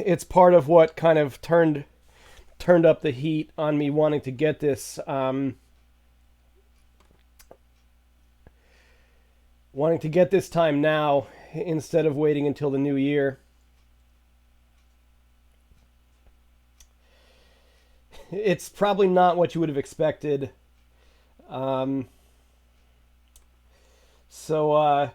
it's part of what kind of turned up the heat on me wanting to get this time now instead of waiting until the new year. It's probably not what you would have expected. Um, so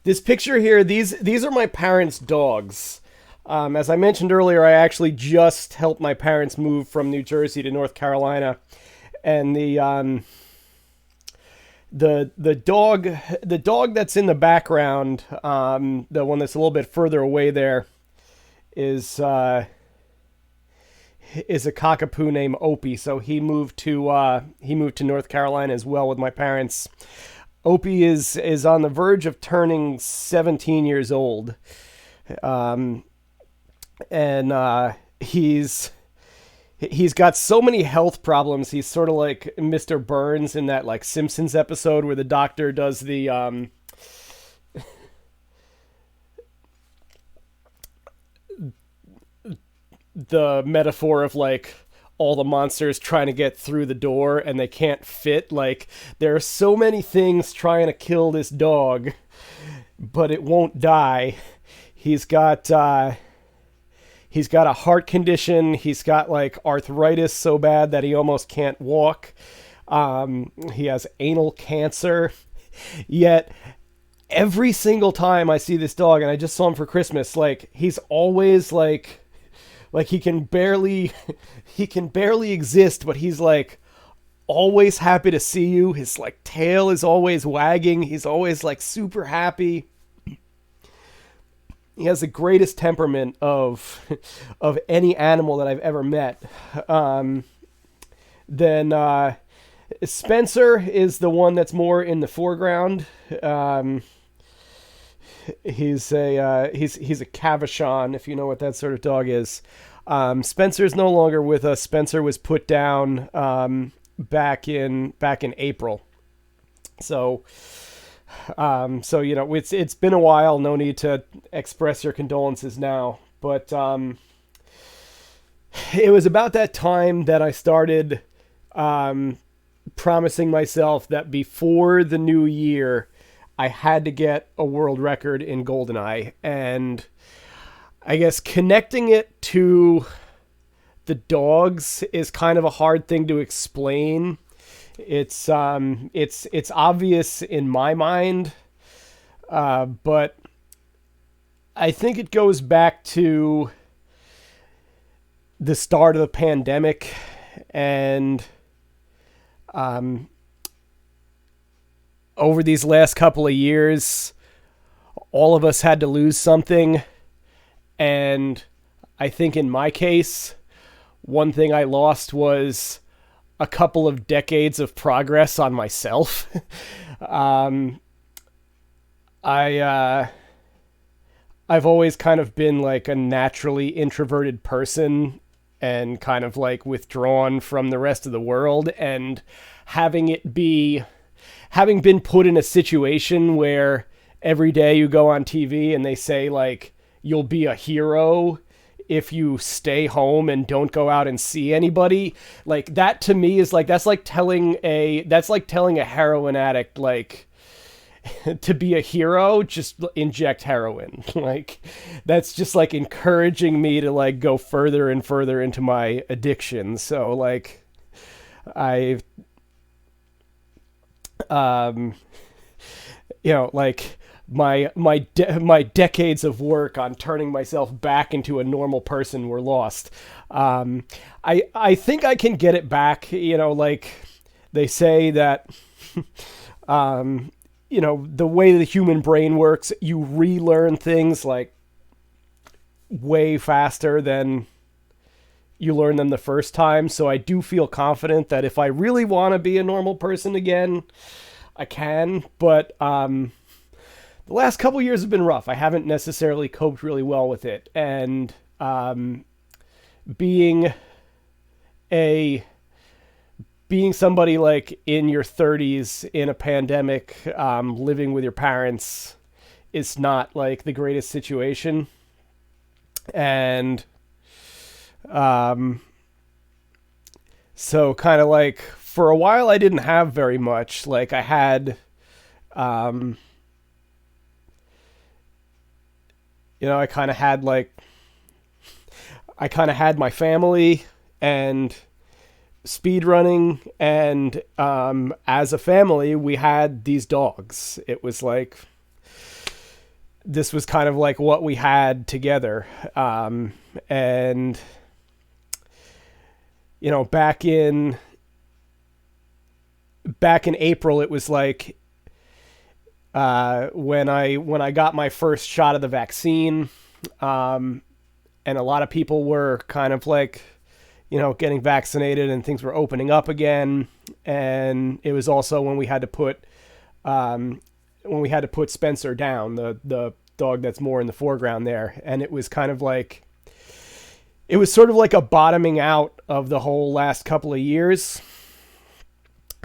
this picture here, these are my parents' dogs. As I mentioned earlier, I actually just helped my parents move from New Jersey to North Carolina, and the dog that's in the background, the one that's a little bit further away there, is is a cockapoo named Opie. So he moved to North Carolina as well with my parents. Opie is on the verge of turning 17 years old, um, and he's got so many health problems. He's sort of like Mr. Burns in that like Simpsons episode where the doctor does the metaphor of like all the monsters trying to get through the door and they can't fit. Like there are so many things trying to kill this dog, but it won't die. He's got he's got a heart condition. He's got like arthritis so bad that he almost can't walk. He has anal cancer. Yet every single time I see this dog, and I just saw him for Christmas, like he's always like he can barely exist, but he's like always happy to see you. His like tail is always wagging. He's always like super happy. He has the greatest temperament of any animal that I've ever met. Then Spencer is the one that's more in the foreground. He's a Cavachon, if you know what that sort of dog is. Spencer's no longer with us. Spencer was put down back in April. So you know, it's been a while. No need to express your condolences now. But it was about that time that I started promising myself that before the new year, I had to get a world record in GoldenEye. And I guess connecting it to the dogs is kind of a hard thing to explain. It's obvious in my mind, but I think it goes back to the start of the pandemic, and over these last couple of years, all of us had to lose something. And I think in my case, one thing I lost was a couple of decades of progress on myself. I've always kind of been like a naturally introverted person and kind of like withdrawn from the rest of the world, and having been put in a situation where every day you go on TV and they say like you'll be a hero if you stay home and don't go out and see anybody, like that to me is like that's like telling a heroin addict like to be a hero, just inject heroin. Like that's just like encouraging me to like go further and further into my addiction. So like I you know, like my decades of work on turning myself back into a normal person were lost. I think I can get it back. You know, like they say that, you know, the way the human brain works, you relearn things like way faster than you learn them the first time. So I do feel confident that if I really want to be a normal person again, I can. But the last couple years have been rough. I haven't necessarily coped really well with it. And being somebody like in your 30s in a pandemic, living with your parents is not like the greatest situation. And um, so kind of like for a while I didn't have very much. Like I had, um, I kind of had like I kind of had my family and speed running, and as a family we had these dogs. It was like this was kind of like what we had together. And back in April, it was like when I got my first shot of the vaccine, and a lot of people were kind of like, getting vaccinated and things were opening up again. And it was also when we had to put Spencer down, the dog that's more in the foreground there. And it was kind of like, it was sort of like a bottoming out of the whole last couple of years.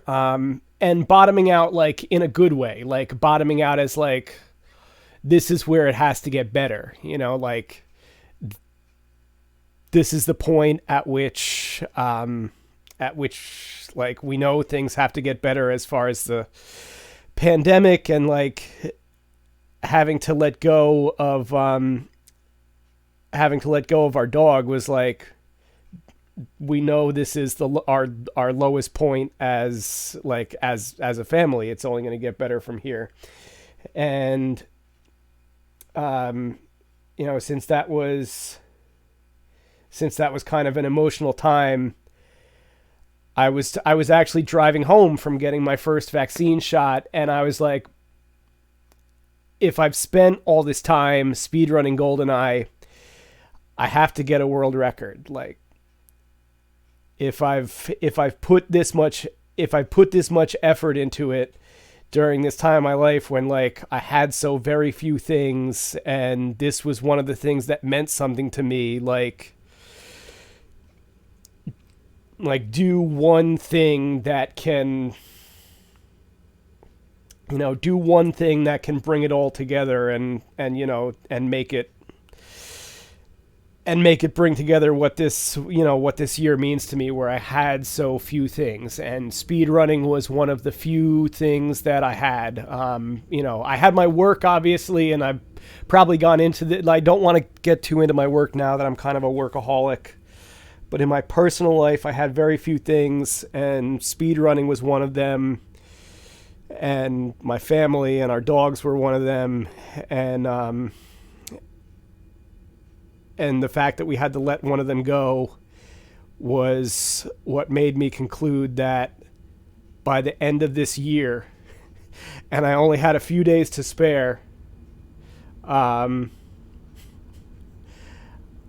And bottoming out like in a good way, like bottoming out as like, this is where it has to get better, like this is the point at which like we know things have to get better as far as the pandemic, and like having to let go of our dog was like, we know this is our lowest point as a family. It's only going to get better from here. And since that was kind of an emotional time, I was actually driving home from getting my first vaccine shot, and I was like, if I've spent all this time speedrunning GoldenEye, I have to get a world record. Like, if I've put this much effort into it during this time in my life when like I had so very few things, and this was one of the things that meant something to me, like do one thing that can bring it all together, and make it bring together what this year means to me, where I had so few things, and speedrunning was one of the few things that I had. I had my work, obviously, and I've probably gone into the, I don't want to get too into my work now that I'm kind of a workaholic. But in my personal life, I had very few things, and speedrunning was one of them, and my family and our dogs were one of them, and the fact that we had to let one of them go was what made me conclude that by the end of this year, and I only had a few days to spare,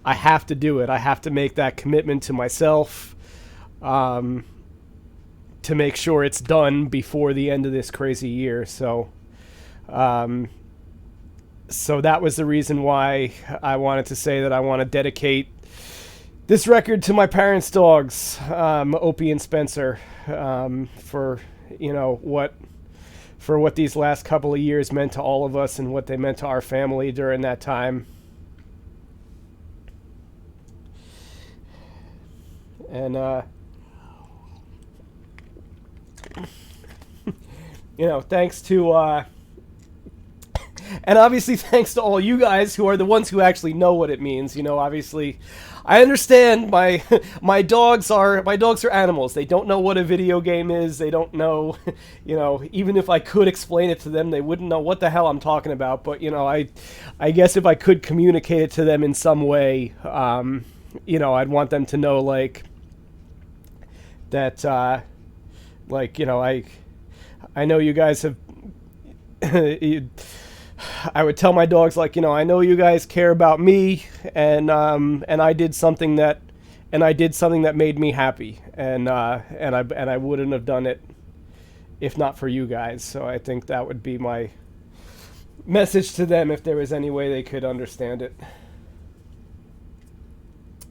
I have to do it. I have to make that commitment to myself, to make sure it's done before the end of this crazy year. So that was the reason why I wanted to say that I want to dedicate this record to my parents' dogs, Opie and Spencer, for what these last couple of years meant to all of us, and what they meant to our family during that time. And thanks to and obviously thanks to all you guys who are the ones who actually know what it means. Obviously I understand my dogs are animals. They don't know what a video game is. They don't know, even if I could explain it to them, they wouldn't know what the hell I'm talking about. But I guess if I could communicate it to them in some way, I'd want them to know, like, that I know you guys have I would tell my dogs, like, I know you guys care about me, and I did something that made me happy, and I wouldn't have done it if not for you guys. So I think that would be my message to them, if there was any way they could understand it.